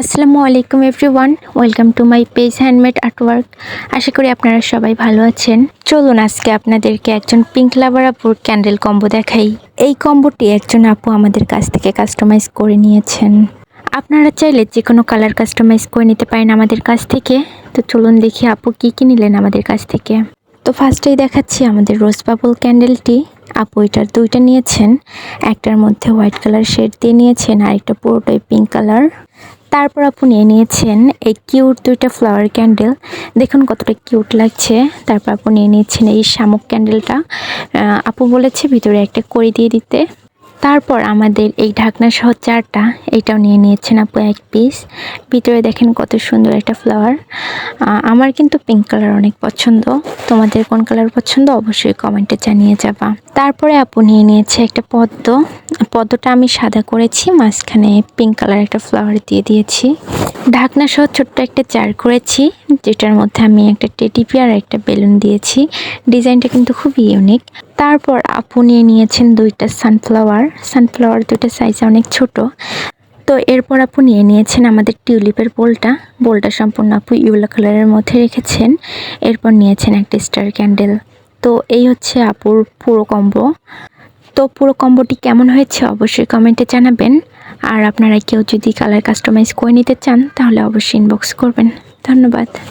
আসসালামু আলাইকুম everyone, welcome to my page handmade artwork. আশা করি আপনারা সবাই ভালো আছেন। চলুন আজকে আপনাদেরকে একজন পিঙ্ক লাভার আপুর ক্যান্ডেল কম্বো দেখাই। এই কম্বোটি একজন আপু আমাদের কাছ থেকে কাস্টমাইজ করে নিয়েছেন। আপনারা চাইলে যে কোনো কালার কাস্টমাইজ করে নিতে পারেন আমাদের কাছ থেকে। তো চলুন দেখি আপু কী নিলেন আমাদের কাছ থেকে। তো ফার্স্টেই দেখাচ্ছি আমাদের রোজ পার্পল ক্যান্ডেলটি। আপু এটার দুইটা নিয়েছেন, একটার মধ্যে হোয়াইট কালার শেড দিয়ে নিয়েছেন আর একটা পুরোটাই পিঙ্ক কালার। তারপর আপু নিয়েছেন এই কিউট দুইটা ফ্লাওয়ার ক্যান্ডেল, দেখুন কতটা কিউট লাগছে। তারপর আপু নিয়েছেন এই শামুক ক্যান্ডেলটা, আপু বলেছে ভিতরে একটা কড়ি দিয়ে দিতে। তারপর আমাদের এই ঢাকনা সহ চারটা, এইটাও নিয়েছেন আপু এক পিস। ভিতরে দেখেন কত সুন্দর একটা ফ্লাওয়ার। আমার কিন্তু পিঙ্ক কালার অনেক পছন্দ, তোমাদের কোন কালার পছন্দ অবশ্যই কমেন্টে জানিয়ে যাবা। তারপরে আপু নিয়েছে একটা পদ্মটা আমি সাদা করেছি, মাঝখানে পিঙ্ক কালার একটা ফ্লাওয়ার দিয়ে দিয়েছি। ঢাকনা সহ ছোট্ট একটা চার করেছি, যেটার মধ্যে আমি একটা টেডি বিয়ার আর একটা বেলুন দিয়েছি। ডিজাইনটা কিন্তু খুবই ইউনিক। তারপর আপু নিয়েছেন দুইটা সানফ্লাওয়ার দুইটা সাইজে অনেক ছোট। তো এরপর আপু নিয়েছেন আমাদের টিউলিপের বোলটা সম্পূর্ণ আপু ইয়েলো কালারের মধ্যে রেখেছেন। এরপর নিয়েছেন একটা স্টার ক্যান্ডেল। তো এই হচ্ছে আপুর পুরো কম্বো। তো পুরো কম্বোটি কেমন হয়েছে অবশ্যই কমেন্টে জানাবেন। আর আপনারা কেউ যদি কালার কাস্টমাইজ করে নিতে চান তাহলে অবশ্যই ইনবক্স করবেন। ধন্যবাদ।